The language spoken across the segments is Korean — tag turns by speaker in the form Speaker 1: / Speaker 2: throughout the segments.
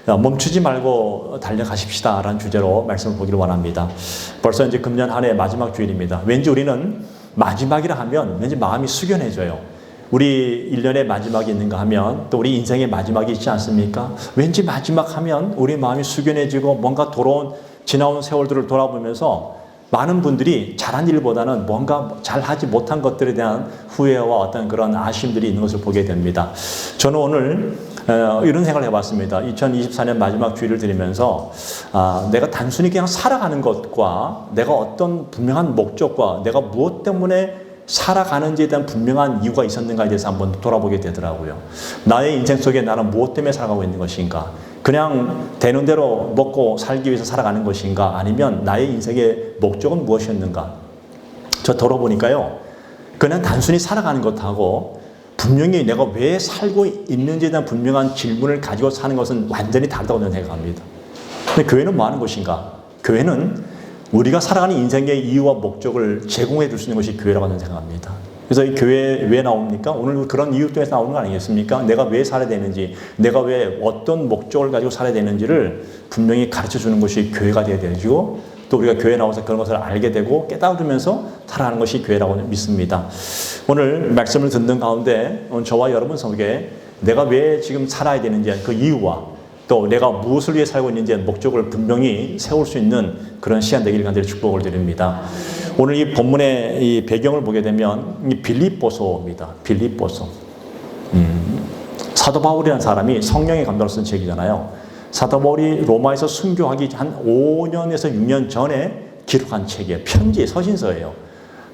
Speaker 1: 멈추지 말고 달려가십시다 라는 주제로 말씀을 보기를 원합니다. 벌써 이제 금년 한 해 마지막 주일입니다. 왠지 우리는 마지막이라 하면 왠지 마음이 숙연해져요. 우리 1년의 마지막이 있는가 하면 또 우리 인생의 마지막이 있지 않습니까? 왠지 마지막 하면 우리 마음이 숙연해지고 뭔가 지나온 세월들을 돌아보면서 많은 분들이 잘한 일보다는 뭔가 잘하지 못한 것들에 대한 후회와 어떤 그런 아쉬움들이 있는 것을 보게 됩니다. 저는 오늘 이런 생각을 해봤습니다. 2024년 마지막 주일을 드리면서 내가 단순히 그냥 살아가는 것과 내가 어떤 분명한 목적과 내가 무엇 때문에 살아가는지에 대한 분명한 이유가 있었는가에 대해서 한번 돌아보게 되더라고요. 나의 인생 속에 나는 무엇 때문에 살아가고 있는 것인가? 그냥 되는 대로 먹고 살기 위해서 살아가는 것인가? 아니면 나의 인생의 목적은 무엇이었는가? 저 돌아보니까요. 그냥 단순히 살아가는 것하고 분명히 내가 왜 살고 있는지에 대한 분명한 질문을 가지고 사는 것은 완전히 다르다고 저는 생각합니다. 근데 교회는 뭐 하는 것인가? 교회는 우리가 살아가는 인생의 이유와 목적을 제공해 줄 수 있는 것이 교회라고 저는 생각합니다. 그래서 이 교회 왜 나옵니까? 오늘 그런 이유 때문에 나오는 거 아니겠습니까? 내가 왜 살아야 되는지, 내가 왜 어떤 목적을 가지고 살아야 되는지를 분명히 가르쳐 주는 것이 교회가 되어야 되고, 또 우리가 교회에 나와서 그런 것을 알게 되고 깨달으면서 살아가는 것이 교회라고 믿습니다. 오늘 말씀을 듣는 가운데 저와 여러분 속에 내가 왜 지금 살아야 되는지 그 이유와 또 내가 무엇을 위해 살고 있는지 목적을 분명히 세울 수 있는 그런 시간 되기를 간절히 축복을 드립니다. 오늘 이 본문의 이 배경을 보게 되면 이 빌립보서입니다. 빌립보서. 사도 바울이라는 사람이 성령의 감동을 쓴 책이잖아요. 사도 바울이 로마에서 순교하기 한 5년에서 6년 전에 기록한 책이에요. 편지, 서신서예요.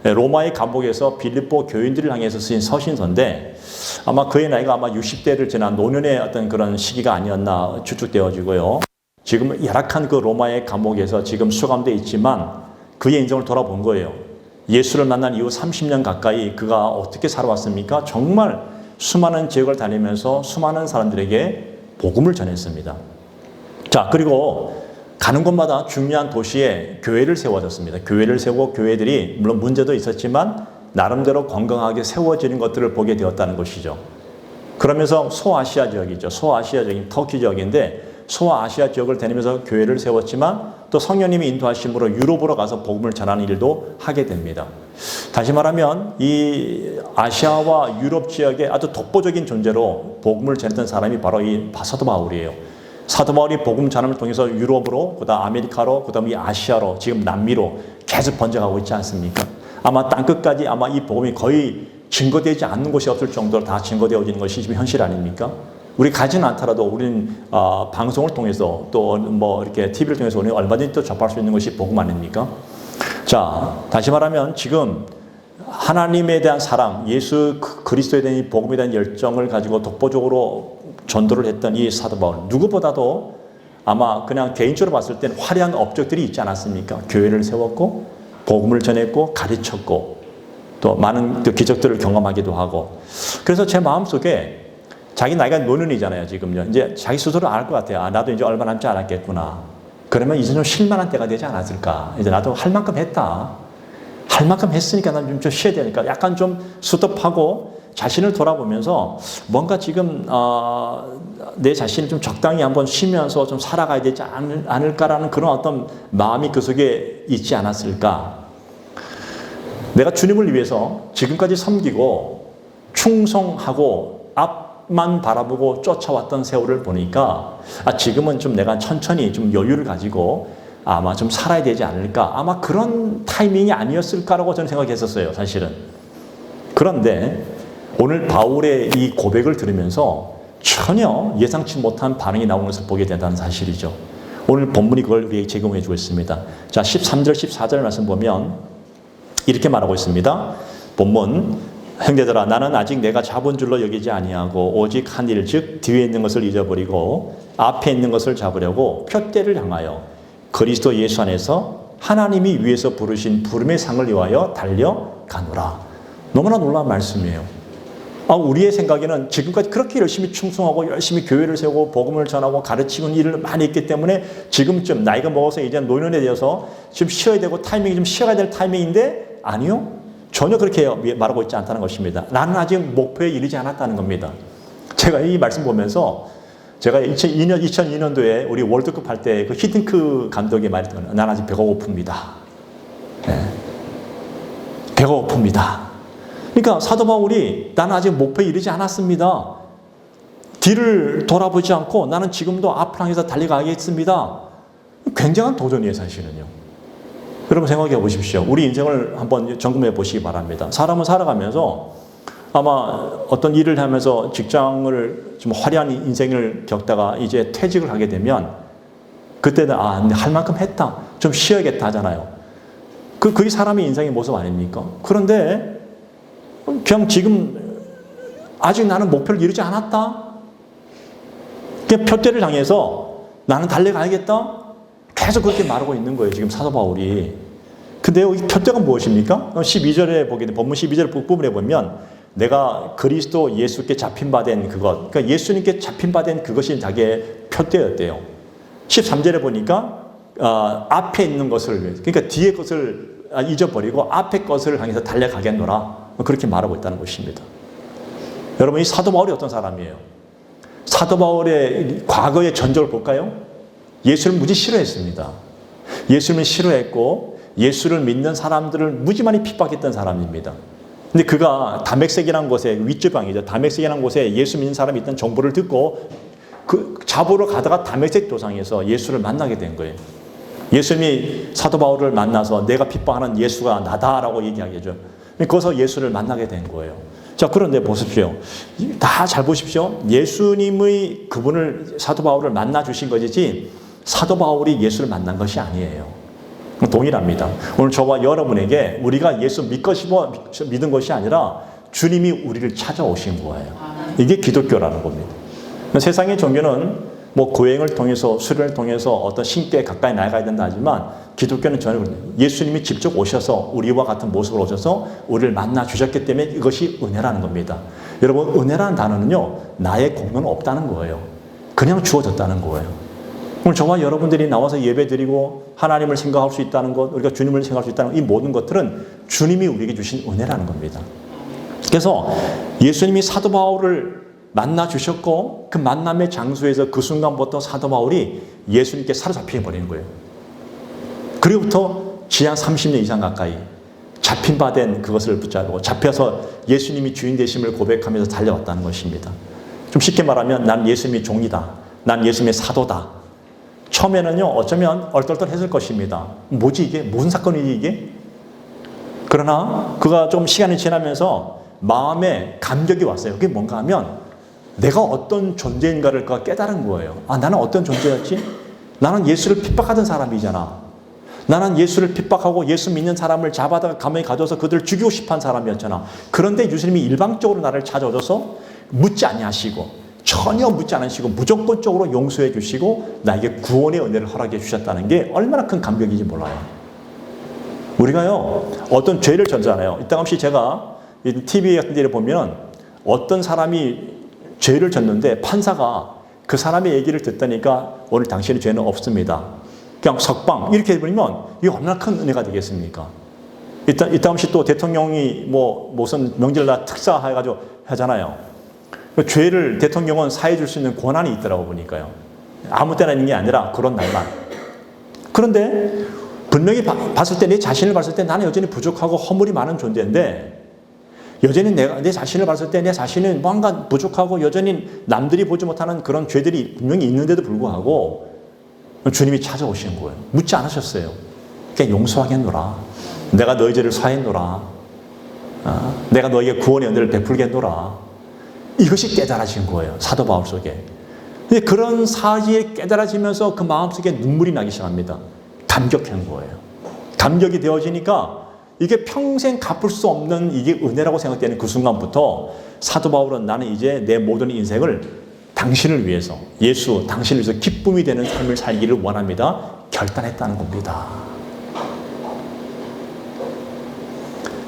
Speaker 1: 로마의 감옥에서 빌립보 교인들을 향해서 쓰인 서신서인데 아마 그의 나이가 아마 60대를 지난 노년의 어떤 그런 시기가 아니었나 추측되어지고요. 지금 열악한 그 로마의 감옥에서 지금 수감되어 있지만 그의 인생을 돌아본 거예요. 예수를 만난 이후 30년 가까이 그가 어떻게 살아왔습니까? 정말 수많은 지역을 다니면서 수많은 사람들에게 복음을 전했습니다. 자, 그리고 가는 곳마다 중요한 도시에 교회를 세워졌습니다. 교회를 세우고 교회들이 물론 문제도 있었지만 나름대로 건강하게 세워지는 것들을 보게 되었다는 것이죠. 그러면서 소아시아 지역이죠. 소아시아 지역인 터키 지역인데 소아시아 지역을 다니면서 교회를 세웠지만 또 성령님이 인도하심으로 유럽으로 가서 복음을 전하는 일도 하게 됩니다. 다시 말하면 이 아시아와 유럽 지역의 아주 독보적인 존재로 복음을 전했던 사람이 바로 이 사도 바울이에요. 사도 바울이 복음 전함을 통해서 유럽으로, 그다음 아메리카로, 그다음 이 아시아로, 지금 남미로 계속 번져가고 있지 않습니까? 아마 땅끝까지 아마 이 복음이 거의 증거되지 않는 곳이 없을 정도로 다 증거되어지는 것이 지금 현실 아닙니까? 우리 가지는 않더라도 우리는 방송을 통해서 또 뭐 이렇게 TV를 통해서 우리는 얼마든지 또 접할 수 있는 것이 복음 아닙니까? 자, 다시 말하면 지금 하나님에 대한 사랑, 예수 그리스도에 대한 이 복음에 대한 열정을 가지고 독보적으로 전도를 했던 이 사도 바울, 누구보다도 아마 그냥 개인적으로 봤을 때는 화려한 업적들이 있지 않았습니까? 교회를 세웠고 복음을 전했고 가르쳤고 또 많은 기적들을 경험하기도 하고. 그래서 제 마음속에 자기 나이가 노년이잖아요, 지금요. 이제 자기 스스로 알 것 같아요. 나도 이제 얼마 남지 않았겠구나. 그러면 이제 좀 쉴만한 때가 되지 않았을까. 이제 나도 할 만큼 했다. 할 만큼 했으니까 난 좀 쉬어야 되니까 약간 좀 스톱하고 자신을 돌아보면서 뭔가 지금 내 자신을 좀 적당히 한번 쉬면서 좀 살아가야 되지 않을까라는 그런 어떤 마음이 그 속에 있지 않았을까. 내가 주님을 위해서 지금까지 섬기고 충성하고 앞만 바라보고 쫓아왔던 세월을 보니까 지금은 좀 내가 천천히 좀 여유를 가지고 아마 좀 살아야 되지 않을까. 아마 그런 타이밍이 아니었을까라고 저는 생각했었어요, 사실은. 그런데 오늘 바울의 이 고백을 들으면서 전혀 예상치 못한 반응이 나오는 것을 보게 된다는 사실이죠. 오늘 본문이 그걸 우리에게 제공해 주고 있습니다. 자, 13절, 14절 말씀 보면 이렇게 말하고 있습니다. 본문, 형제들아 나는 아직 내가 잡은 줄로 여기지 아니하고 오직 한 일, 즉 뒤에 있는 것을 잊어버리고 앞에 있는 것을 잡으려고 표대를 향하여 그리스도 예수 안에서 하나님이 위에서 부르신 부름의 상을 위하여 달려가노라. 너무나 놀라운 말씀이에요. 우리의 생각에는 지금까지 그렇게 열심히 충성하고 열심히 교회를 세우고 복음을 전하고 가르치는 일을 많이 했기 때문에 지금쯤 나이가 먹어서 이제 노년에 되어서 지금 쉬어야 되고 타이밍이 좀 쉬어야 될 타이밍인데 아니요. 전혀 그렇게 말하고 있지 않다는 것입니다. 나는 아직 목표에 이르지 않았다는 겁니다. 제가 이 말씀 보면서 제가 2002년도에 우리 월드컵 할 때 그 히딩크 감독이 말했던 난 아직 배가 고픕니다. 네. 배가 고픕니다. 그러니까 사도 바울이 나는 아직 목표에 이르지 않았습니다. 뒤를 돌아보지 않고 나는 지금도 앞을 향해서 달려가겠습니다. 굉장한 도전이에요, 사실은요. 여러분 생각해 보십시오. 우리 인생을 한번 점검해 보시기 바랍니다. 사람은 살아가면서 아마 어떤 일을 하면서 직장을 좀 화려한 인생을 겪다가 이제 퇴직을 하게 되면 그때는 할 만큼 했다. 좀 쉬어야겠다 하잖아요. 그게 사람의 인생의 모습 아닙니까? 그런데 그냥 지금 아직 나는 목표를 이루지 않았다. 그냥 표대를 향해서 나는 달려가야겠다. 계속 그렇게 말하고 있는 거예요. 지금 사도 바울이. 근데 여기 표대가 무엇입니까? 12절에 보게 되면 본문 12절 부분에 보면 내가 그리스도 예수께 잡힌 바 된 그것, 그러니까 예수님께 잡힌 바 된 그것이 자기의 표대였대요. 13절에 보니까 앞에 있는 것을 위해서, 그러니까 뒤의 것을 잊어버리고 앞에 것을 향해서 달려가겠노라. 그렇게 말하고 있다는 것입니다. 여러분, 이 사도 바울이 어떤 사람이에요? 사도 바울의 과거의 전적을 볼까요? 예수를 무지 싫어했습니다. 예수를 싫어했고 예수를 믿는 사람들을 무지 많이 핍박했던 사람입니다. 근데 그가 다메섹이라는 곳에, 윗지방이죠. 다메섹이라는 곳에 예수 믿는 사람이 있던 정보를 듣고 그 잡으러 가다가 다메섹 도상에서 예수를 만나게 된 거예요. 예수님이 사도 바울을 만나서 내가 핍박하는 예수가 나다라고 얘기하겠죠. 거기서 예수를 만나게 된 거예요. 자, 그런데 보십시오. 다 잘 보십시오. 예수님의 그분을, 사도 바울을 만나 주신 것이지 사도 바울이 예수를 만난 것이 아니에요. 동일합니다. 오늘 저와 여러분에게 우리가 예수 믿은 것이 아니라 주님이 우리를 찾아오신 거예요. 이게 기독교라는 겁니다. 세상의 종교는 뭐 고행을 통해서, 수련을 통해서 어떤 신께 가까이 나아가야 된다 하지만 기독교는 전혀 예수님이 직접 오셔서 우리와 같은 모습으로 오셔서 우리를 만나 주셨기 때문에 이것이 은혜라는 겁니다. 여러분, 은혜라는 단어는요, 나의 공로는 없다는 거예요. 그냥 주어졌다는 거예요. 오늘 저와 여러분들이 나와서 예배드리고 하나님을 생각할 수 있다는 것, 우리가 주님을 생각할 수 있다는 이 모든 것들은 주님이 우리에게 주신 은혜라는 겁니다. 그래서 예수님이 사도 바울을 만나 주셨고 그 만남의 장소에서 그 순간부터 사도 바울이 예수님께 사로잡혀 버리는 거예요. 그리고부터 지한 30년 이상 가까이 잡힌 바 된 그것을 붙잡고 잡혀서 예수님이 주인 되심을 고백하면서 달려왔다는 것입니다. 좀 쉽게 말하면 난 예수님의 종이다. 난 예수님의 사도다. 처음에는요, 어쩌면 얼떨떨했을 것입니다. 뭐지 이게? 무슨 사건이지 이게? 그러나 그가 좀 시간이 지나면서 마음에 감격이 왔어요. 그게 뭔가 하면 내가 어떤 존재인가를 그가 깨달은 거예요. 나는 어떤 존재였지? 나는 예수를 핍박하던 사람이잖아. 나는 예수를 핍박하고 예수 믿는 사람을 잡아다가 감옥에 가둬서 그들을 죽이고 싶어한 사람이었잖아. 그런데 예수님이 일방적으로 나를 찾아오셔서 묻지 아니하시고 전혀 묻지 않으시고 무조건적으로 용서해 주시고 나에게 구원의 은혜를 허락해 주셨다는 게 얼마나 큰 감격인지 몰라요. 우리가요, 어떤 죄를 졌잖아요. 이따 없이 제가 TV 같은 데를 보면 어떤 사람이 죄를 졌는데 판사가 그 사람의 얘기를 듣다니까 오늘 당신의 죄는 없습니다. 그냥 석방 이렇게 해버리면 이게 얼마나 큰 은혜가 되겠습니까? 이따 없이 또 대통령이 무슨 명절날 특사 해가지고 하잖아요. 죄를 대통령은 사해 줄 수 있는 권한이 있더라고 보니까요. 아무 때나 있는 게 아니라 그런 날만. 그런데 분명히 봤을 때 내 자신을 봤을 때 나는 여전히 부족하고 허물이 많은 존재인데 여전히 내 자신을 봤을 때 내 자신은 뭔가 부족하고 여전히 남들이 보지 못하는 그런 죄들이 분명히 있는데도 불구하고 주님이 찾아오신 거예요. 묻지 않으셨어요. 그냥 용서하겠노라. 내가 너희 죄를 사했노라. 내가 너에게 구원의 은혜를 베풀겠노라. 이것이 깨달아진 거예요. 사도 바울 속에. 근데 그런 사실이 깨달아지면서 그 마음속에 눈물이 나기 시작합니다. 감격한 거예요. 감격이 되어지니까 이게 평생 갚을 수 없는 이게 은혜라고 생각되는 그 순간부터 사도 바울은 나는 이제 내 모든 인생을 당신을 위해서, 예수, 당신을 위해서 기쁨이 되는 삶을 살기를 원합니다. 결단했다는 겁니다.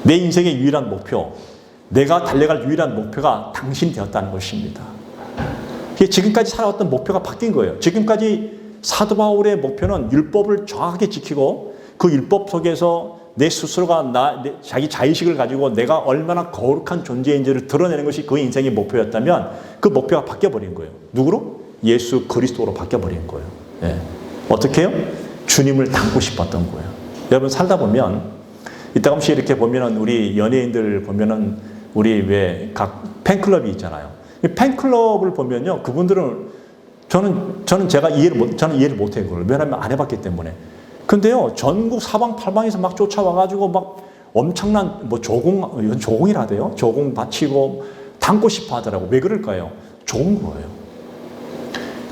Speaker 1: 내 인생의 유일한 목표, 내가 달려갈 유일한 목표가 당신이 되었다는 것입니다. 지금까지 살아왔던 목표가 바뀐 거예요. 지금까지 사도 바울의 목표는 율법을 정확하게 지키고 그 율법 속에서 내 스스로가 자기 자의식을 가지고 내가 얼마나 거룩한 존재인지를 드러내는 것이 그 인생의 목표였다면 그 목표가 바뀌어버린 거예요. 누구로? 예수 그리스도로 바뀌어버린 거예요. 예. 어떻게 해요? 주님을 닮고 싶었던 거예요. 여러분 살다 보면 이따금씩 이렇게 보면은 우리 연예인들 보면은 우리 왜 각 팬클럽이 있잖아요. 이 팬클럽을 보면요, 그분들은 저는 제가 이해를 못해요. 그걸. 왜냐하면 안 해봤기 때문에. 근데요, 전국 사방팔방에서 막 쫓아와가지고 막 엄청난 뭐 조공이라대요. 조공 바치고 닮고 싶어 하더라고. 왜 그럴까요? 좋은 거예요.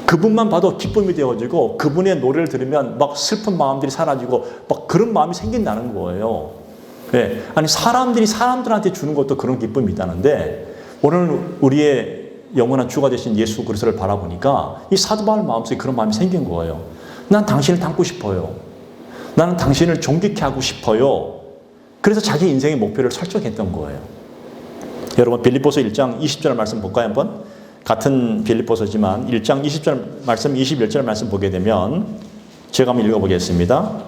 Speaker 1: 그분만 봐도 기쁨이 되어지고 그분의 노래를 들으면 막 슬픈 마음들이 사라지고 막 그런 마음이 생긴다는 거예요. 네. 아니 사람들이 사람들한테 주는 것도 그런 기쁨이 있다는데 오늘 우리의 영원한 주가 되신 예수 그리스도를 바라보니까 이 사도 바울 마음속에 그런 마음이 생긴 거예요. 난 당신을 닮고 싶어요. 나는 당신을 존귀케 하고 싶어요. 그래서 자기 인생의 목표를 설정했던 거예요. 여러분 빌립보서 1장 20절 말씀 볼까요 한번? 같은 빌립보서지만 1장 20절 말씀 21절 말씀 보게 되면 제가 한번 읽어보겠습니다.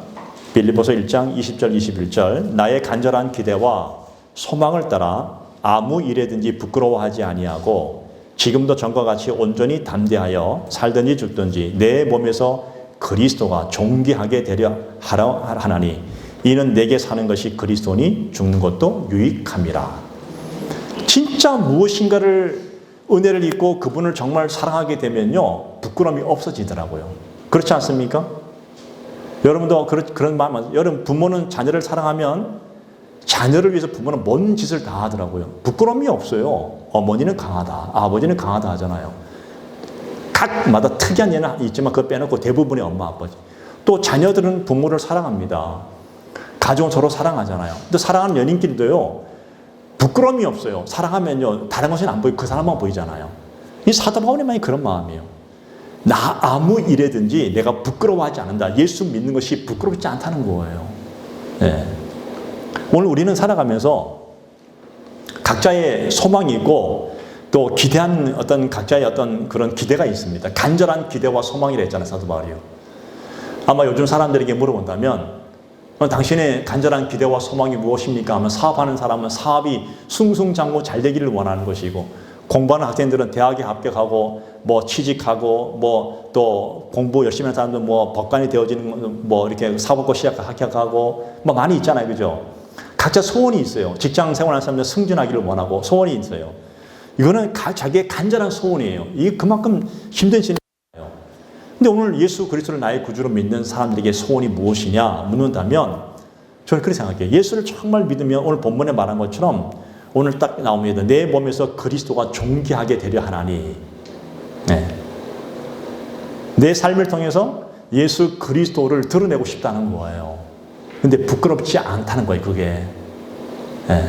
Speaker 1: 빌립보서 1장 20절 21절 나의 간절한 기대와 소망을 따라 아무 일에든지 부끄러워하지 아니하고 지금도 전과 같이 온전히 담대하여 살든지 죽든지 내 몸에서 그리스도가 존귀하게 되려 하나니 이는 내게 사는 것이 그리스도니 죽는 것도 유익함이라. 진짜 무엇인가를 은혜를 입고 그분을 정말 사랑하게 되면요 부끄러움이 없어지더라고요. 그렇지 않습니까? 여러분도 그런 마음, 여러분 부모는 자녀를 사랑하면 자녀를 위해서 부모는 뭔 짓을 다 하더라고요. 부끄러움이 없어요. 어머니는 강하다, 아버지는 강하다 하잖아요. 각마다 특이한 예는 있지만 그거 빼놓고 대부분의 엄마 아빠지. 또 자녀들은 부모를 사랑합니다. 가족은 서로 사랑하잖아요. 근데 사랑하는 연인끼리도요 부끄러움이 없어요. 사랑하면요 다른 것은 안 보이고 그 사람만 보이잖아요. 이 사도 바울이 그런 마음이에요. 나 아무 일에든지 내가 부끄러워하지 않는다. 예수 믿는 것이 부끄럽지 않다는 거예요. 네. 오늘 우리는 살아가면서 각자의 소망이 있고 또 기대한 각자의 그런 기대가 있습니다. 간절한 기대와 소망이라 했잖아요, 사도 바울이요. 아마 요즘 사람들에게 물어본다면 당신의 간절한 기대와 소망이 무엇입니까? 하면 사업하는 사람은 사업이 승승장구 잘 되기를 원하는 것이고 공부하는 학생들은 대학에 합격하고 뭐 취직하고 뭐 또 공부 열심히 하는 사람들은 뭐 법관이 되어지는 뭐 이렇게 사법고 합격하고 뭐 많이 있잖아요, 그죠? 각자 소원이 있어요. 직장 생활하는 사람들은 승진하기를 원하고 소원이 있어요. 이거는 자기의 간절한 소원이에요. 이게 그만큼 힘든 신이에요. 근데 오늘 예수 그리스도를 나의 구주로 믿는 사람들에게 소원이 무엇이냐 묻는다면 저는 그렇게 생각해요. 예수를 정말 믿으면 오늘 본문에 말한 것처럼 오늘 딱 나옵니다. 내 몸에서 그리스도가 존귀하게 되려 하나니. 네. 내 삶을 통해서 예수 그리스도를 드러내고 싶다는 거예요. 근데 부끄럽지 않다는 거예요, 그게. 네.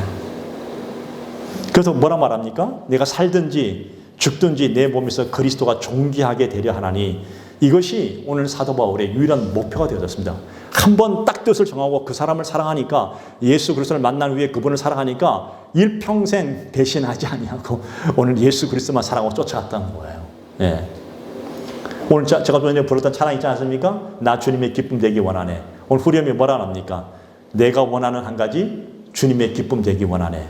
Speaker 1: 그래서 뭐라 말합니까? 내가 살든지 죽든지 내 몸에서 그리스도가 존귀하게 되려 하나니 이것이 오늘 사도 바울의 유일한 목표가 되어졌습니다. 한번 딱 뜻을 정하고 그 사람을 사랑하니까 예수 그리스도를 만난 후에 그분을 사랑하니까 일평생 배신하지 아니하고 오늘 예수 그리스도만 사랑하고 쫓아갔다는 거예요. 예. 오늘 제가 전에 부르던 찬양 있지 않습니까? 나 주님의 기쁨 되기 원하네. 오늘 후렴이 뭐라 합니까? 내가 원하는 한 가지 주님의 기쁨 되기 원하네.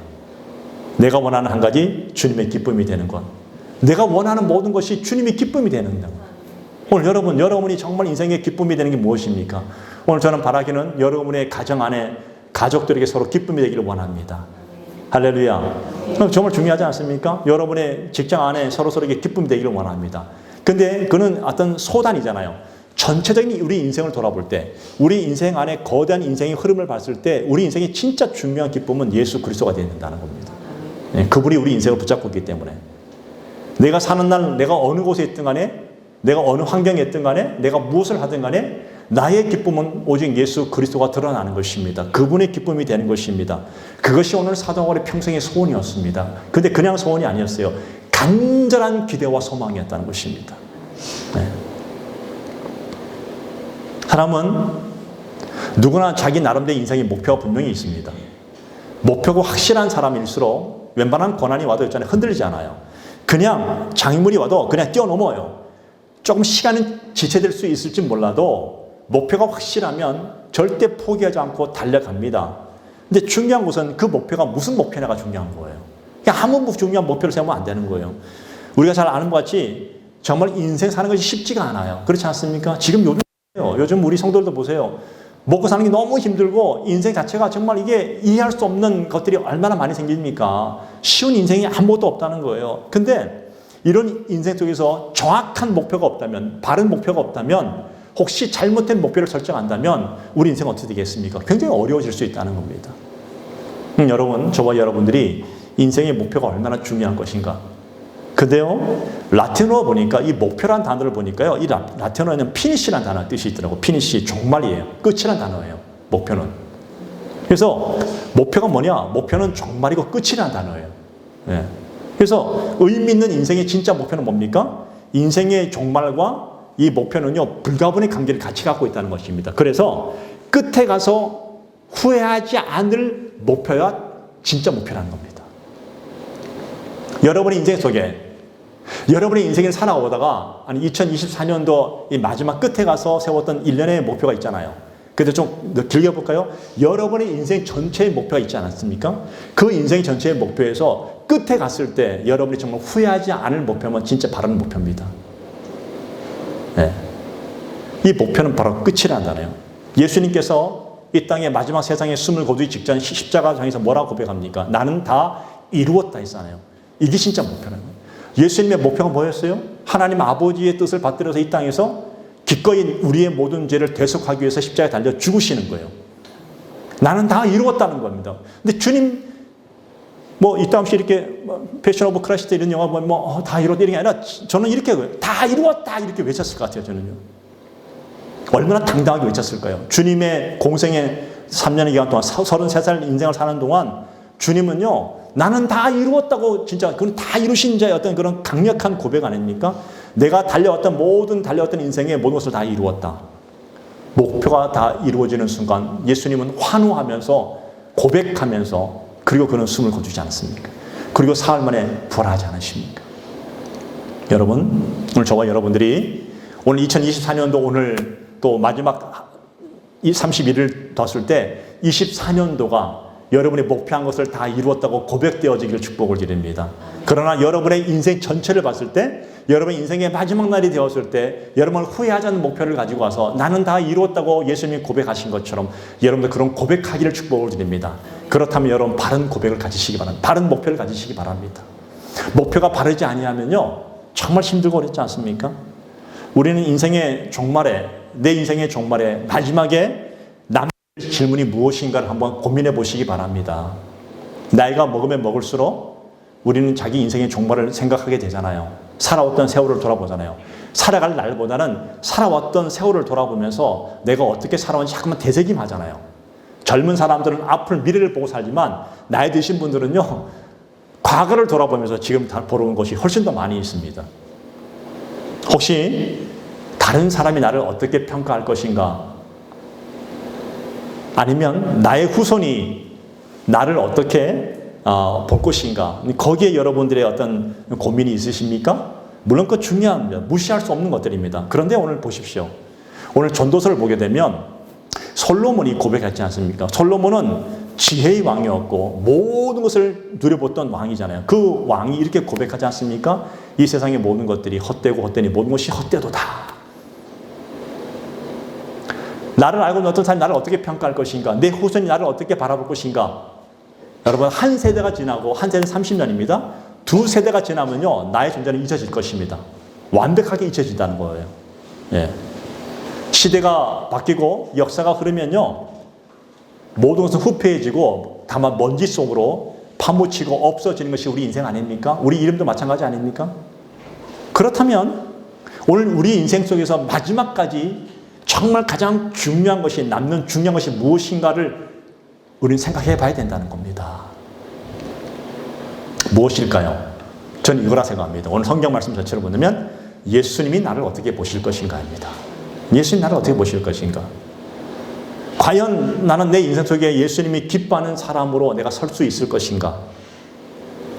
Speaker 1: 내가 원하는 한 가지 주님의 기쁨이 되는 것. 내가 원하는 모든 것이 주님의 기쁨이 되는 것. 오늘 여러분이 정말 인생의 기쁨이 되는 게 무엇입니까? 오늘 저는 바라기는 여러분의 가정 안에 가족들에게 서로 기쁨이 되기를 원합니다. 할렐루야. 정말 중요하지 않습니까? 여러분의 직장 안에 서로에게 기쁨이 되기를 원합니다. 근데 그는 어떤 소단이잖아요. 전체적인 우리 인생을 돌아볼 때, 우리 인생 안에 거대한 인생의 흐름을 봤을 때 우리 인생의 진짜 중요한 기쁨은 예수 그리스도가 되어야 된다는 겁니다. 그분이 우리 인생을 붙잡고 있기 때문에 내가 사는 날 내가 어느 곳에 있든 간에 내가 어느 환경에 있든 간에 내가 무엇을 하든 간에 나의 기쁨은 오직 예수 그리스도가 드러나는 것입니다. 그분의 기쁨이 되는 것입니다. 그것이 오늘 사도 바울의 평생의 소원이었습니다. 근데 그냥 소원이 아니었어요. 간절한 기대와 소망이었다는 것입니다. 네. 사람은 누구나 자기 나름대로 인생의 목표가 분명히 있습니다. 목표가 확실한 사람일수록 웬만한 고난이 와도 있잖아요. 흔들리지 않아요. 그냥 장애물이 와도 그냥 뛰어넘어요. 조금 시간은 지체될 수 있을지 몰라도 목표가 확실하면 절대 포기하지 않고 달려갑니다. 근데 중요한 것은 그 목표가 무슨 목표냐가 중요한 거예요. 그냥 아무 중요한 목표를 세우면 안 되는 거예요. 우리가 잘 아는 것 같이 정말 인생 사는 것이 쉽지가 않아요. 그렇지 않습니까? 지금 요즘 우리 성도들도 보세요. 먹고 사는 게 너무 힘들고 인생 자체가 정말 이게 이해할 수 없는 것들이 얼마나 많이 생깁니까? 쉬운 인생이 아무것도 없다는 거예요. 근데 이런 인생 속에서 정확한 목표가 없다면, 바른 목표가 없다면, 혹시 잘못된 목표를 설정한다면 우리 인생은 어떻게 되겠습니까? 굉장히 어려워질 수 있다는 겁니다. 여러분, 저와 여러분들이 인생의 목표가 얼마나 중요한 것인가? 근데요, 라틴어로 보니까 이 목표란 단어를 보니까요, 이 라틴어에는 피니시라는 단어 뜻이 있더라고요. 피니시, 종말이에요. 끝이란 단어예요. 목표는. 그래서 목표가 뭐냐? 목표는 종말이고 끝이란 단어예요. 예. 그래서 의미 있는 인생의 진짜 목표는 뭡니까? 인생의 종말과 이 목표는요, 불가분의 관계를 같이 갖고 있다는 것입니다. 그래서 끝에 가서 후회하지 않을 목표가 진짜 목표라는 겁니다. 여러분의 인생 속에, 여러분의 인생을 살아오다가 2024년도 이 마지막 끝에 가서 세웠던 일련의 목표가 있잖아요. 그래서 좀 길게 볼까요? 여러분의 인생 전체의 목표가 있지 않았습니까? 그 인생 전체의 목표에서 끝에 갔을 때 여러분이 정말 후회하지 않을 목표면 진짜 바른 목표입니다. 네. 이 목표는 바로 끝이란다네요. 예수님께서 이 땅에 마지막 세상에 숨을 거두기 직전 십자가상에서 뭐라고 고백합니까? 나는 다 이루었다 했잖아요. 이게 진짜 목표는 거예요. 예수님의 목표가 뭐였어요? 하나님 아버지의 뜻을 받들어서 이 땅에서 기꺼이 우리의 모든 죄를 대속하기 위해서 십자가에 달려 죽으시는 거예요. 나는 다 이루었다는 겁니다. 근데 주님 이따 없이 이렇게 패션 오브 크라이스트 이런 영화 보면 다 이루었다 이런 게 아니라 저는 이렇게 다 이루었다 이렇게 외쳤을 것 같아요. 저는요. 얼마나 당당하게 외쳤을까요? 주님의 공생의 3년의 기간 동안 33살 인생을 사는 동안 주님은요, 나는 다 이루었다고 진짜 그건 다 이루신 자의 어떤 그런 강력한 고백 아닙니까? 내가 달려왔던 인생의 모든 것을 다 이루었다. 목표가 다 이루어지는 순간 예수님은 환호하면서 고백하면서 그리고 그는 숨을 거두지 않았습니까? 그리고 사흘 만에 부활하지 않으십니까? 여러분, 오늘 저와 여러분들이 오늘 2024년도 오늘 또 마지막 31일 뒀을 때 24년도가 여러분이 목표한 것을 다 이루었다고 고백되어지기를 축복을 드립니다. 그러나 여러분의 인생 전체를 봤을 때, 여러분의 인생의 마지막 날이 되었을 때 여러분을 후회하지 않는 목표를 가지고 와서 나는 다 이루었다고 예수님이 고백하신 것처럼 여러분들 그런 고백하기를 축복을 드립니다. 그렇다면 여러분 바른 고백을 가지시기 바랍니다. 바른 목표를 가지시기 바랍니다. 목표가 바르지 아니하면요 정말 힘들고 어렵지 않습니까? 우리는 인생의 종말에, 내 인생의 종말에 마지막에 남을 질문이 무엇인가를 한번 고민해 보시기 바랍니다. 나이가 먹으면 먹을수록 우리는 자기 인생의 종말을 생각하게 되잖아요. 살아왔던 세월을 돌아보잖아요. 살아갈 날보다는 살아왔던 세월을 돌아보면서 내가 어떻게 살아왔는지 잠깐만 되새김하잖아요. 젊은 사람들은 앞을 미래를 보고 살지만 나이 드신 분들은요 과거를 돌아보면서 지금 보는 것이 훨씬 더 많이 있습니다. 혹시 다른 사람이 나를 어떻게 평가할 것인가? 아니면 나의 후손이 나를 어떻게 볼 것인가? 거기에 여러분들의 어떤 고민이 있으십니까? 물론 그거 중요합니다. 무시할 수 없는 것들입니다. 그런데 오늘 보십시오. 오늘 전도서를 보게 되면 솔로몬이 고백했지 않습니까? 솔로몬은 지혜의 왕이었고 모든 것을 누려봤던 왕이잖아요. 그 왕이 이렇게 고백하지 않습니까? 이 세상의 모든 것들이 헛되고 헛되니 모든 것이 헛되도다. 나를 알고 있는 어떤 사람이 나를 어떻게 평가할 것인가? 내 후손이 나를 어떻게 바라볼 것인가? 여러분, 한 세대가 지나고, 한 세대는 30년입니다. 두 세대가 지나면요 나의 존재는 잊혀질 것입니다. 완벽하게 잊혀진다는 거예요. 예. 시대가 바뀌고 역사가 흐르면요 모든 것은 후패해지고 다만 먼지 속으로 파묻히고 없어지는 것이 우리 인생 아닙니까? 우리 이름도 마찬가지 아닙니까? 그렇다면 오늘 우리 인생 속에서 마지막까지 정말 가장 중요한 것이, 남는 중요한 것이 무엇인가를 우리는 생각해 봐야 된다는 겁니다. 무엇일까요? 저는 이거라 생각합니다. 오늘 성경 말씀 자체를 보면 예수님이 나를 어떻게 보실 것인가입니다. 예수님이 나를 어떻게 보실 것인가? 과연 나는 내 인생 속에 예수님이 기뻐하는 사람으로 내가 설 수 있을 것인가?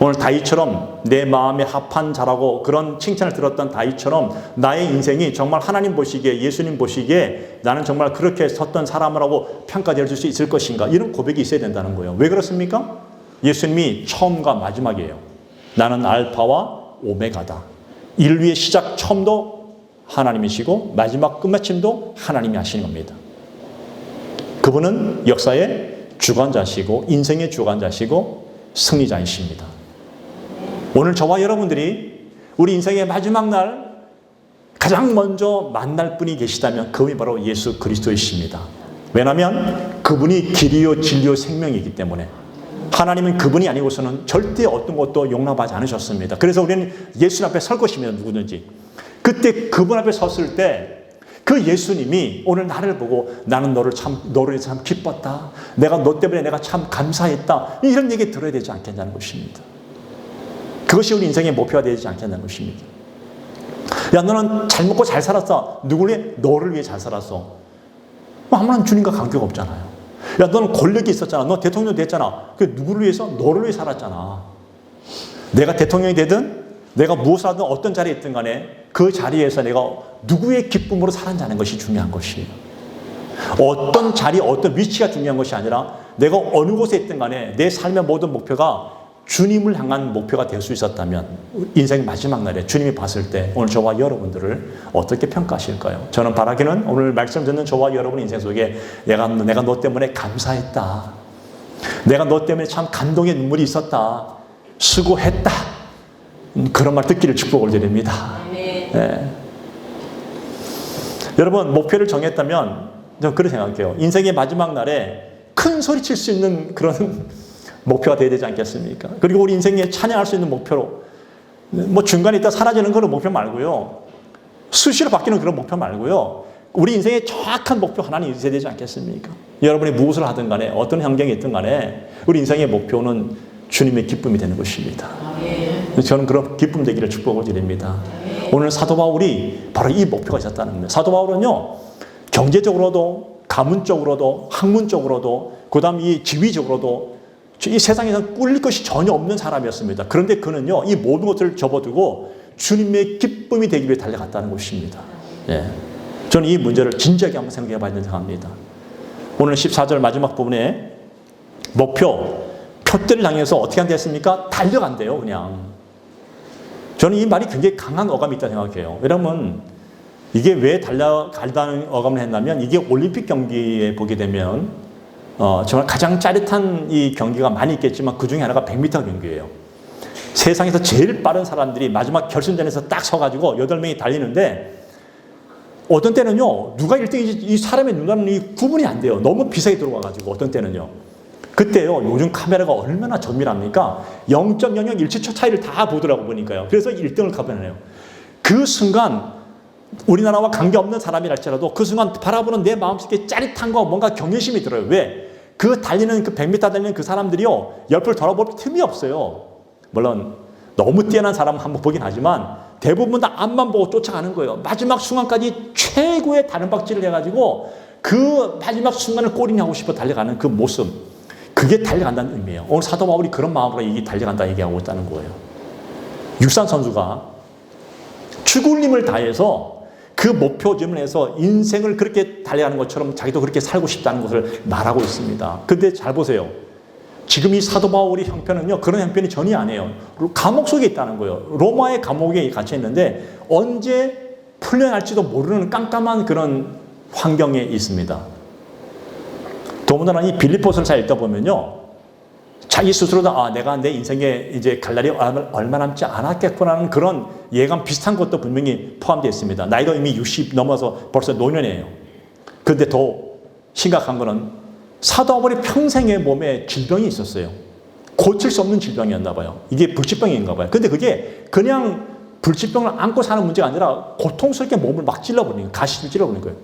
Speaker 1: 오늘 다윗처럼 내 마음에 합한 자라고 그런 칭찬을 들었던 다윗처럼 나의 인생이 정말 하나님 보시기에, 예수님 보시기에 나는 정말 그렇게 섰던 사람이라고 평가될 수 있을 것인가? 이런 고백이 있어야 된다는 거예요. 왜 그렇습니까? 예수님이 처음과 마지막이에요. 나는 알파와 오메가다. 인류의 시작 처음도 하나님이시고 마지막 끝마침도 하나님이 하시는 겁니다. 그분은 역사의 주관자시고 인생의 주관자시고 승리자이십니다. 오늘 저와 여러분들이 우리 인생의 마지막 날 가장 먼저 만날 분이 계시다면 그분이 바로 예수 그리스도이십니다. 왜냐하면 그분이 길이요 진리요 생명이기 때문에 하나님은 그분이 아니고서는 절대 어떤 것도 용납하지 않으셨습니다. 그래서 우리는 예수 앞에 설 것입니다. 누구든지. 그때 그분 앞에 섰을 때 그 예수님이 오늘 나를 보고 나는 너를 참 기뻤다. 내가 너 때문에 내가 참 감사했다. 이런 얘기 들어야 되지 않겠냐는 것입니다. 그것이 우리 인생의 목표가 되지 않겠냐는 것입니다. 야, 너는 잘 먹고 잘 살았어. 누구를 위해? 너를 위해 잘 살았어. 아무런 주님과 관계가 없잖아요. 야, 너는 권력이 있었잖아. 너 대통령 됐잖아. 그 누구를 위해서? 너를 위해 살았잖아. 내가 대통령이 되든 내가 무엇을 하든 어떤 자리에 있든 간에 그 자리에서 내가 누구의 기쁨으로 살았냐는 것이 중요한 것이에요. 어떤 자리, 어떤 위치가 중요한 것이 아니라 내가 어느 곳에 있든 간에 내 삶의 모든 목표가 주님을 향한 목표가 될 수 있었다면 인생 마지막 날에 주님이 봤을 때 오늘 저와 여러분들을 어떻게 평가하실까요? 저는 바라기는 오늘 말씀 듣는 저와 여러분 인생 속에 내가 너 때문에 감사했다. 내가 너 때문에 참 감동의 눈물이 있었다. 수고했다. 그런 말 듣기를 축복을 드립니다. 네. 여러분 목표를 정했다면 저는 그렇게 생각해요. 인생의 마지막 날에 큰 소리 칠 수 있는 그런 목표가 되어야 되지 않겠습니까? 그리고 우리 인생에 찬양할 수 있는 목표로 뭐 중간에 있다 사라지는 그런 목표 말고요. 수시로 바뀌는 그런 목표 말고요. 우리 인생의 정확한 목표 하나는 있어야 되지 않겠습니까? 여러분이 무엇을 하든 간에 어떤 환경에 있든 간에 우리 인생의 목표는 주님의 기쁨이 되는 것입니다. 저는 그런 기쁨 되기를 축복을 드립니다. 오늘 사도 바울이 바로 이 목표가 있었다는 겁니다. 사도 바울은요. 경제적으로도 가문적으로도 학문적으로도 그다음 이 지위적으로도 이 세상에서 꿀릴 것이 전혀 없는 사람이었습니다. 그런데 그는요. 이 모든 것들을 접어두고 주님의 기쁨이 되기 위해 달려갔다는 것입니다. 예. 저는 이 문제를 진지하게 한번 생각해 봐야 된다고 합니다. 오늘 14절 마지막 부분에 표대를 향해서 어떻게 한댔습니까? 달려간대요, 그냥. 저는 이 말이 굉장히 강한 어감이 있다고 생각해요. 왜냐하면 이게 왜 달려간다는 어감을 했냐면 이게 올림픽 경기에 보게 되면 정말 가장 짜릿한 이 경기가 많이 있겠지만 그 중에 하나가 100m 경기예요. 세상에서 제일 빠른 사람들이 마지막 결승전에서 딱 서가지고 8명이 달리는데 어떤 때는요, 누가 1등인지 이 사람의 눈에는 구분이 안 돼요. 너무 비싸게 들어와가지고 어떤 때는요. 그때요, 요즘 카메라가 얼마나 정밀합니까? 0.0017초 차이를 다 보더라고 보니까요. 그래서 1등을 가변해요. 그 순간 우리나라와 관계없는 사람이랄지라도 그 순간 바라보는 내 마음속에 짜릿함과 뭔가 경외심이 들어요. 왜? 그 달리는 그 100m 달리는 그 사람들이요, 옆을 돌아볼 틈이 없어요. 물론 너무 뛰어난 사람은 한번 보긴 하지만 대부분 다 앞만 보고 쫓아가는 거예요. 마지막 순간까지 최고의 다른 박질을 해가지고 그 마지막 순간을 골인하고 싶어 달려가는 그 모습, 그게 달려간다는 의미예요. 오늘 사도 바울이 그런 마음으로 이게 달려간다 얘기하고 있다는 거예요. 육상 선수가 죽을 힘을 다해서 그 목표점을 해서 인생을 그렇게 달려가는 것처럼 자기도 그렇게 살고 싶다는 것을 말하고 있습니다. 근데 잘 보세요. 지금 이 사도 바울의 형편은요, 그런 형편이 전혀 아니에요. 감옥 속에 있다는 거예요. 로마의 감옥에 갇혀 있는데 언제 풀려날지도 모르는 깜깜한 그런 환경에 있습니다. 더군다나 이 빌립보서를 잘 읽다 보면요, 자기 스스로도 내가 내 인생에 이제 갈 날이 얼마 남지 않았겠구나는 그런 예감 비슷한 것도 분명히 포함되어 있습니다. 나이도 이미 60 넘어서 벌써 노년이에요. 그런데 더 심각한 거는 사도 바울이 평생의 몸에 질병이 있었어요. 고칠 수 없는 질병이었나 봐요. 이게 불치병인가 봐요. 근데 그게 그냥 불치병을 안고 사는 문제가 아니라 고통스럽게 몸을 막 찔러버리는 거예요. 가시를 찔러버리는 거예요.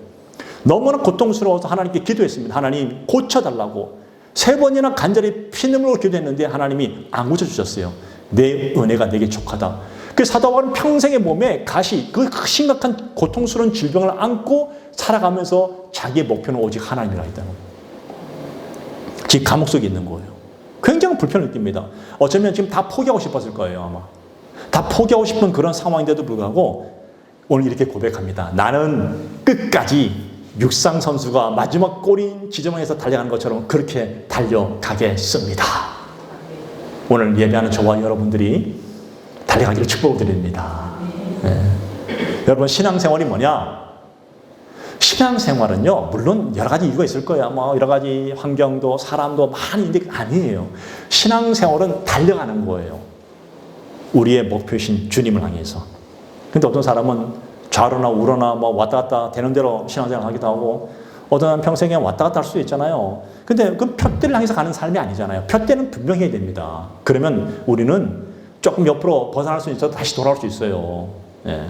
Speaker 1: 너무나 고통스러워서 하나님께 기도했습니다. 하나님 고쳐달라고 3번이나 간절히 피눈물로 기도했는데 하나님이 안 고쳐주셨어요. 내 은혜가 내게 족하다. 그래서 사도 바울은 평생의 몸에 가시, 그 심각한 고통스러운 질병을 안고 살아가면서 자기의 목표는 오직 하나님이라 했다는 거예요. 지금 감옥 속에 있는 거예요. 굉장히 불편을 느낍니다. 어쩌면 지금 다 포기하고 싶었을 거예요, 아마. 다 포기하고 싶은 그런 상황인데도 불구하고 오늘 이렇게 고백합니다. 나는 끝까지 육상 선수가 마지막 골인 지점에서 달려가는 것처럼 그렇게 달려가겠습니다. 오늘 예배하는 저와 여러분들이 달려가기를 축복드립니다. 여러분, 신앙생활이 뭐냐? 신앙생활은요, 물론 여러 가지 이유가 있을 거야. 뭐 여러 가지 환경도 사람도 많이 있는데 아니에요. 신앙생활은 달려가는 거예요. 우리의 목표이신 주님을 향해서. 근데 어떤 사람은 좌로나 우로나 뭐 왔다 갔다 되는 대로 신앙생활 하기도 하고, 어떤 사람은 평생에 왔다 갔다 할 수 있잖아요. 근데 그 표대를 향해서 가는 삶이 아니잖아요. 표대는 분명해야 됩니다. 그러면 우리는 조금 옆으로 벗어날 수 있어도 다시 돌아올 수 있어요. 예.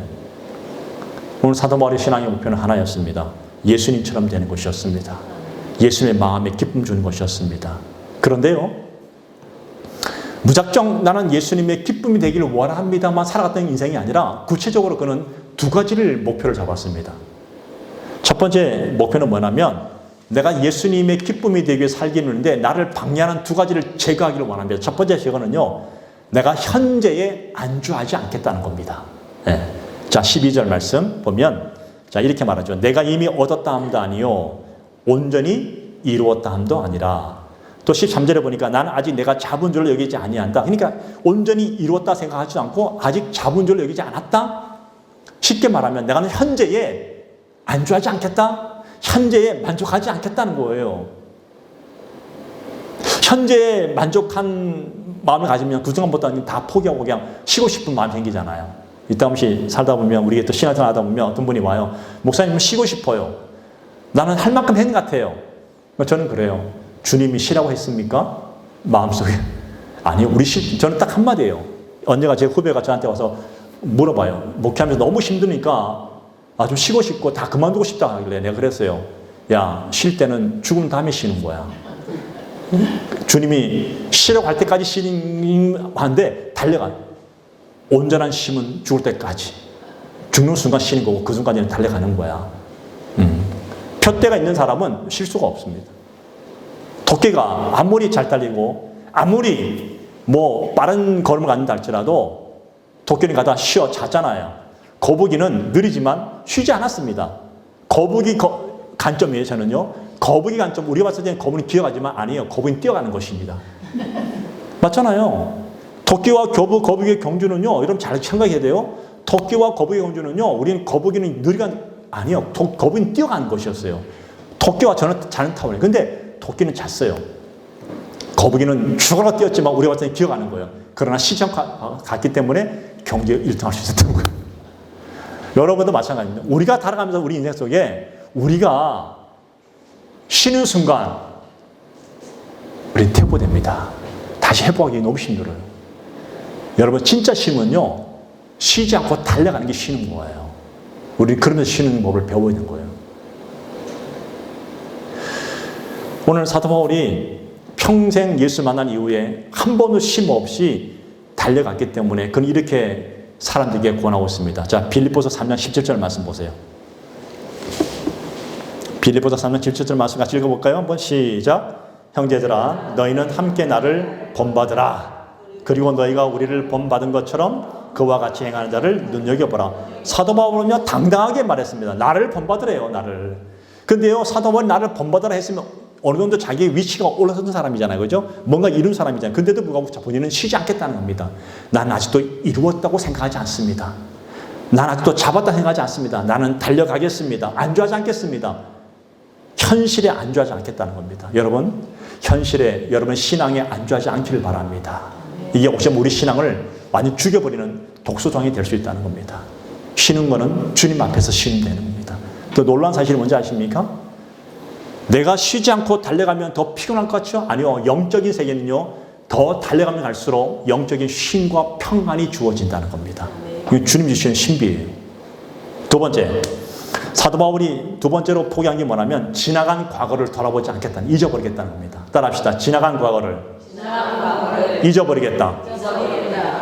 Speaker 1: 오늘 사도 바울의 신앙의 목표는 하나였습니다. 예수님처럼 되는 것이었습니다. 예수님의 마음에 기쁨 주는 것이었습니다. 그런데요, 무작정 나는 예수님의 기쁨이 되기를 원합니다만 살아갔던 인생이 아니라 구체적으로 그는 두 가지를 목표를 잡았습니다. 첫 번째 목표는 뭐냐면, 내가 예수님의 기쁨이 되기 위해 살기는데 나를 방해하는 두 가지를 제거하기를 원합니다. 첫 번째 제거는요, 내가 현재에 안주하지 않겠다는 겁니다. 네. 자, 12절 말씀 보면, 자, 이렇게 말하죠. 내가 이미 얻었다 함도 아니요 온전히 이루었다 함도 아니라. 또 13절에 보니까 나는 아직 내가 잡은 줄로 여기지 아니한다. 그러니까 온전히 이루었다 생각하지 않고 아직 잡은 줄로 여기지 않았다. 쉽게 말하면 내가 현재에 안주하지 않겠다. 현재에 만족하지 않겠다는 거예요. 현재에 만족한 마음을 가지면 그 순간부터 다 포기하고 그냥 쉬고 싶은 마음이 생기잖아요. 이따 없이 살다 보면, 우리가 또 신앙생활 하다 보면 어떤 분이 와요. 목사님, 쉬고 싶어요. 나는 할 만큼 한 것 같아요. 저는 그래요. 주님이 쉬라고 했습니까? 마음속에. 아니요, 저는 딱 한마디예요. 언젠가 제 후배가 저한테 와서 물어봐요. 목회하면서 너무 힘드니까 좀 쉬고 싶고 다 그만두고 싶다 하길래 내가 그랬어요. 야, 쉴 때는 죽은 다음에 쉬는 거야. 주님이 쉬라고 할 때까지 쉬는 한데 달려가. 온전한 쉼은 죽을 때까지. 죽는 순간 쉬는 거고 그 순간에는 달려가는 거야. 표대가 있는 사람은 쉴 수가 없습니다. 토끼가 아무리 잘 달리고 아무리 뭐 빠른 걸음을 갖는다 할지라도 토끼는 가다 쉬어 잤잖아요. 거북이는 느리지만 쉬지 않았습니다. 거북이 관점이에요, 저는요. 거북이 관점, 우리가 봤을 때는 거북이는 기어가지만 아니에요. 거북이는 뛰어가는 것입니다. 맞잖아요. 토끼와 거북이의 경주는요, 여러분 잘 생각해야 돼요. 토끼와 거북이의 경주는요, 우리는 거북이는 아니요. 거북이는 뛰어가는 것이었어요. 토끼와 자는 타워예요. 근데 토끼는 잤어요. 거북이는 죽어라 뛰었지만 우리가 봤을 때 기어가는 거예요. 그러나 시청 갔기 때문에 경기에 1등할 수 있었던 거예요. 여러분도 마찬가지입니다. 우리가 살아가면서 우리 인생 속에 우리가 쉬는 순간 우리 퇴보됩니다. 다시 회복하기 너무 힘들어요. 여러분, 진짜 쉼은요, 쉬지 않고 달려가는 게 쉬는 거예요. 우리 그러면서 쉬는 법을 배워야 되는 거예요. 오늘 사도 바울이 평생 예수 만난 이후에 한 번도 쉼 없이 달려갔기 때문에 그는 이렇게 사람들에게 권하고 있습니다. 자, 빌립보서 3장 17절 말씀 보세요. 빌립보서 3장 17절 말씀 같이 읽어볼까요? 한번 시작. 형제들아, 너희는 함께 나를 본받으라. 그리고 너희가 우리를 본받은 것처럼 그와 같이 행하는 자를 눈여겨보라. 사도 바울은요, 당당하게 말했습니다. 나를 본받으래요, 나를. 근데요, 사도 바울이 나를 본받으라 했으면 어느 정도 자기의 위치가 올라섰던 사람이잖아요. 그죠? 뭔가 이룬 사람이잖아요. 근데도 불구하고 본인은 쉬지 않겠다는 겁니다. 난 아직도 이루었다고 생각하지 않습니다. 난 아직도 잡았다 생각하지 않습니다. 나는 달려가겠습니다. 안주하지 않겠습니다. 현실에 안주하지 않겠다는 겁니다. 여러분, 현실에 여러분 신앙에 안주하지 않기를 바랍니다. 이게 혹시 우리 신앙을 완전히 죽여버리는 독소정이 될 수 있다는 겁니다. 쉬는 거는 주님 앞에서 쉬면 되는 겁니다. 또 놀라운 사실이 뭔지 아십니까? 내가 쉬지 않고 달려가면 더 피곤할 것 같죠? 아니요. 영적인 세계는요, 더 달려가면 갈수록 영적인 쉼과 평안이 주어진다는 겁니다. 이거 주님 주시는 신비예요. 두 번째, 사도 바울이 두 번째로 포기한 게 뭐냐면 지나간 과거를 돌아보지 않겠다는, 잊어버리겠다는 겁니다. 따라합시다. 지나간 과거를 잊어버리겠다.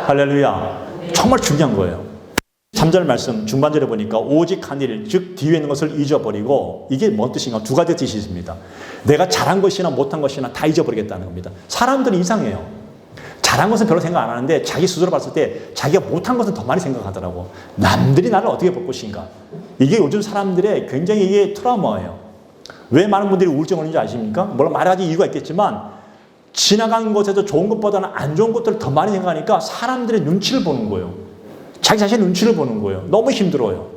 Speaker 1: 할렐루야. 정말 중요한 거예요. 3절 말씀 중반절에 보니까 오직 한 일, 즉 뒤에 있는 것을 잊어버리고, 이게 뭔 뜻인가? 두 가지 뜻이 있습니다. 내가 잘한 것이나 못한 것이나 다 잊어버리겠다는 겁니다. 사람들은 이상해요. 잘한 것은 별로 생각 안 하는데 자기 스스로 봤을 때 자기가 못한 것은 더 많이 생각하더라고. 남들이 나를 어떻게 볼 것인가. 이게 요즘 사람들의 굉장히 이게 트라우마예요. 왜 많은 분들이 우울증 오는지 아십니까? 물론 여러 가지 이유가 있겠지만 지나간 것에서 좋은 것보다는 안 좋은 것들을 더 많이 생각하니까 사람들의 눈치를 보는 거예요. 자기 자신의 눈치를 보는 거예요. 너무 힘들어요.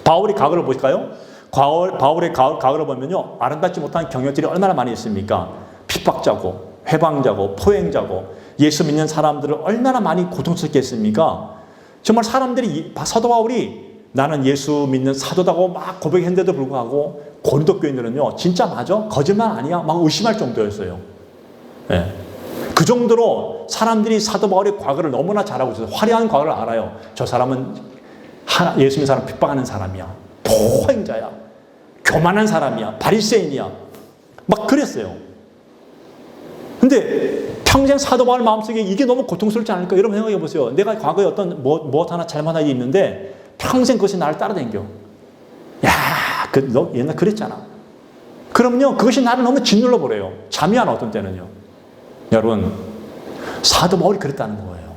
Speaker 1: 바울의 과거를 볼까요? 바울의 과거를 보면요, 아름답지 못한 경력들이 얼마나 많이 있습니까? 핍박자고, 회방자고, 포행자고, 예수 믿는 사람들을 얼마나 많이 고통스럽게 했습니까? 정말 사람들이, 사도 바울이 나는 예수 믿는 사도다고 막 고백했는데도 불구하고 고린도 교인들은요, 진짜 맞아? 거짓말 아니야? 막 의심할 정도였어요. 예. 그 정도로 사람들이 사도 바울의 과거를 너무나 잘 알고 있어요. 화려한 과거를 알아요. 저 사람은 예수 믿는 사람 핍박하는 사람이야. 포행자야. 교만한 사람이야. 바리새인이야. 막 그랬어요. 근데 평생 사도 바울 마음속에 이게 너무 고통스럽지 않을까? 여러분 생각해 보세요. 내가 과거에 어떤 무엇 하나 잘못한 일이 있는데 평생 그것이 나를 따라다녀. 야, 너 옛날 그랬잖아. 그럼요, 그것이 나를 너무 짓눌러 버려요. 잠이 안 와, 어떤 때는요. 여러분, 사도 바울이 그랬다는 거예요.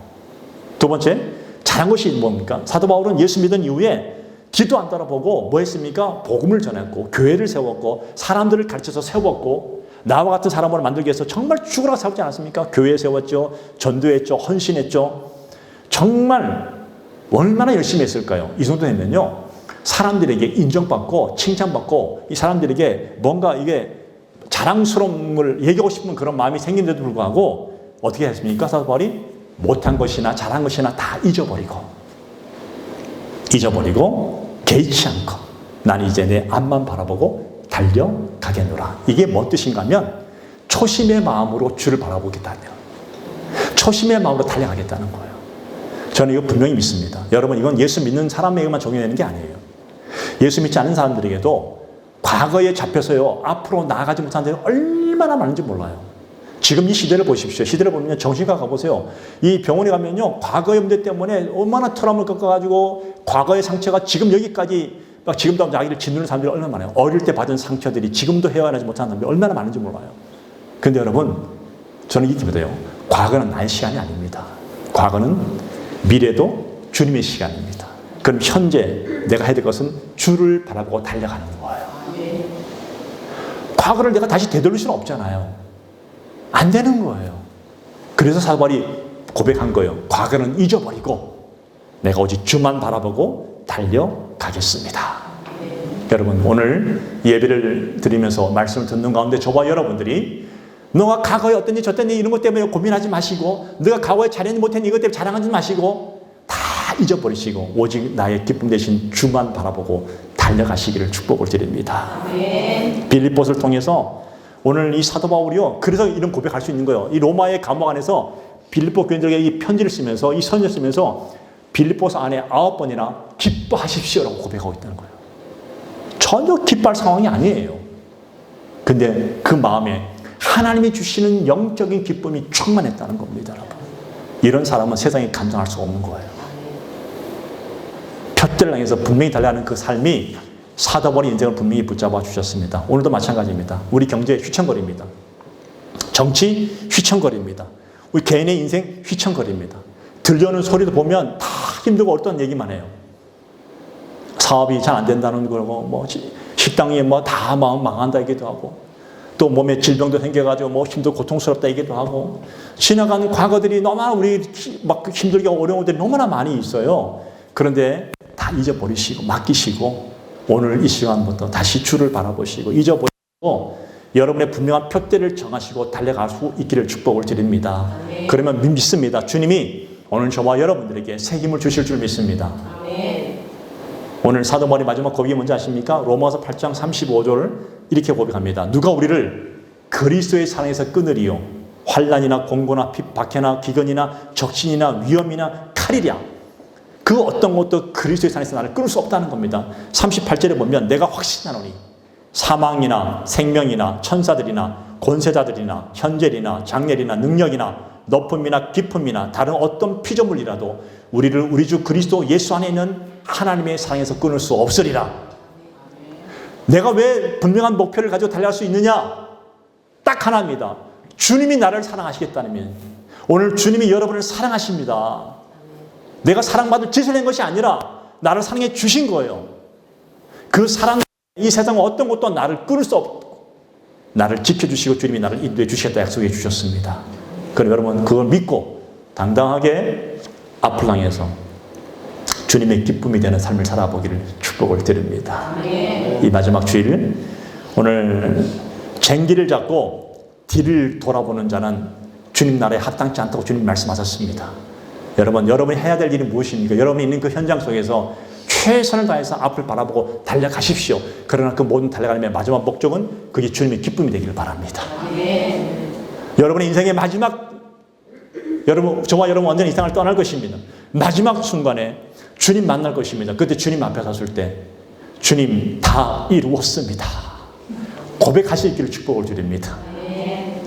Speaker 1: 두 번째, 잘한 것이 뭡니까? 사도 바울은 예수 믿은 이후에 뒤도 안 따라보고 뭐 했습니까? 복음을 전했고, 교회를 세웠고, 사람들을 가르쳐서 세웠고, 나와 같은 사람을 만들기 위해서 정말 죽으라고 세웠지 않았습니까? 교회 세웠죠. 전도했죠. 헌신했죠. 정말 얼마나 열심히 했을까요? 이 정도 했면요, 사람들에게 인정받고 칭찬받고 이 사람들에게 뭔가 이게 자랑스러움을 얘기하고 싶은 그런 마음이 생긴데도 불구하고 어떻게 했습니까? 사도 바울이 못한 것이나 잘한 것이나 다 잊어버리고 개의치 않고 난 이제 내 앞만 바라보고 달려가겠노라. 이게 뭔 뜻인가 하면 초심의 마음으로 주를 바라보겠다는, 초심의 마음으로 달려가겠다는 거예요. 저는 이거 분명히 믿습니다. 여러분, 이건 예수 믿는 사람에게만 적용되는 게 아니에요. 예수 믿지 않는 사람들에게도 과거에 잡혀서요, 앞으로 나아가지 못한 데가 얼마나 많은지 몰라요. 지금 이 시대를 보십시오. 시대를 보면 정신과 가보세요. 이 병원에 가면요, 과거의 문제 때문에 얼마나 트라우마를 겪어가지고 과거의 상처가 지금 여기까지 막 지금도 자기를 짓누르는 사람들이 얼마나 많아요. 어릴 때 받은 상처들이 지금도 헤어나지 못하는 사람들이 얼마나 많은지 몰라요. 근데 여러분, 저는 이렇게 믿어요. 과거는 나의 시간이 아닙니다. 과거는 미래도 주님의 시간입니다. 그럼 현재 내가 해야 될 것은 주를 바라보고 달려가는 거예요. 과거를 내가 다시 되돌릴 수는 없잖아요. 안 되는 거예요. 그래서 사도 바울이 고백한 거예요. 과거는 잊어버리고 내가 오직 주만 바라보고 달려가겠습니다. 여러분, 오늘 예배를 드리면서 말씀을 듣는 가운데 저와 여러분들이 너가 과거에 어떤 일 저떤 일 이런 것 때문에 고민하지 마시고, 너가 과거에 잘했는지 못했는지 이것 때문에 자랑하지 마시고 다 잊어버리시고 오직 나의 기쁨 대신 주만 바라보고 달려가시기를 축복을 드립니다. 빌립보서를 통해서 오늘 이 사도 바울이요, 그래서 이런 고백할 수 있는 거예요. 이 로마의 감옥 안에서 빌립보 교인들에게 이 편지를 쓰면서, 이 선지를 쓰면서 빌립보서 안에 9번이나 기뻐하십시오라고 고백하고 있다는 거예요. 전혀 기뻐할 상황이 아니에요. 근데 그 마음에 하나님이 주시는 영적인 기쁨이 충만했다는 겁니다, 여러분. 이런 사람은 세상에 감당할 수 없는 거예요. 푯대를 향해서 분명히 달려가는 그 삶이 사도 바울의 인생을 분명히 붙잡아 주셨습니다. 오늘도 마찬가지입니다. 우리 경제 휘청거립니다. 정치 휘청거립니다. 우리 개인의 인생 휘청거립니다. 들려오는 소리도 보면 다 힘들고 어떤 얘기만 해요. 사업이 잘 안 된다는 거고, 뭐 식당이 뭐 다 망한다 얘기도 하고, 또 몸에 질병도 생겨가지고 뭐 힘들고 고통스럽다 얘기도 하고, 지나간 과거들이 너무나 우리 막 힘들게 어려운 것들이 너무나 많이 있어요. 그런데 다 잊어버리시고 맡기시고 오늘 이 시간부터 다시 주를 바라보시고 잊어버리고 여러분의 분명한 표대를 정하시고 달려갈 수 있기를 축복을 드립니다. 아멘. 그러면 믿습니다. 주님이 오늘 저와 여러분들에게 새 힘을 주실 줄 믿습니다. 아멘. 오늘 사도 바울의 마지막 고백이 뭔지 아십니까? 로마서 8장 35절을 이렇게 고백합니다. 누가 우리를 그리스도의 사랑에서 끊으리요? 환난이나 공고나 박해나 기근이나 적신이나 위험이나 칼이랴. 그 어떤 것도 그리스도의 사랑에서 나를 끊을 수 없다는 겁니다. 38절에 보면 내가 확신하노니 사망이나 생명이나 천사들이나 권세자들이나 현재리나 장래리나 능력이나 높음이나 깊음이나 다른 어떤 피조물이라도 우리를 우리 주 그리스도 예수 안에 있는 하나님의 사랑에서 끊을 수 없으리라. 내가 왜 분명한 목표를 가지고 달려갈 수 있느냐? 딱 하나입니다. 주님이 나를 사랑하시겠다면, 오늘 주님이 여러분을 사랑하십니다. 내가 사랑받을 짓을 한 것이 아니라 나를 사랑해 주신 거예요. 그 사랑, 이 세상 어떤 것도 나를 끊을 수 없고 나를 지켜주시고 주님이 나를 인도해 주시겠다 약속해 주셨습니다. 그럼 여러분 그걸 믿고 당당하게 앞을 향해서 주님의 기쁨이 되는 삶을 살아보기를 축복을 드립니다. 이 마지막 주일 오늘 쟁기를 잡고 뒤를 돌아보는 자는 주님 나라에 합당치 않다고 주님 말씀하셨습니다. 여러분이 해야 될 일이 무엇입니까? 여러분이 있는 그 현장 속에서 최선을 다해서 앞을 바라보고 달려가십시오. 그러나 그 모든 달려가는 마지막 목적은 그게 주님의 기쁨이 되기를 바랍니다. 여러분의 인생의 마지막, 저와 여러분 완전히 이 세상을 떠날 것입니다. 마지막 순간에 주님 만날 것입니다. 그때 주님 앞에 섰을 때 주님 다 이루었습니다. 고백하실 길을 축복을 드립니다.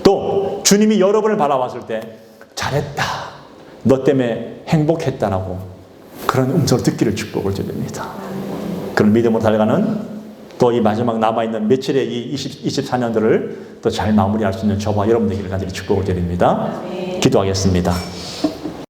Speaker 1: 또 주님이 여러분을 바라봤을 때 잘했다, 너 때문에 행복했다라고 그런 음성을 듣기를 축복을 드립니다. 그런 믿음으로 달려가는 또 이 마지막 남아있는 며칠의 이 24년들을 또 잘 마무리할 수 있는 저와 여러분 되기를 간절히 축복을 드립니다. 기도하겠습니다.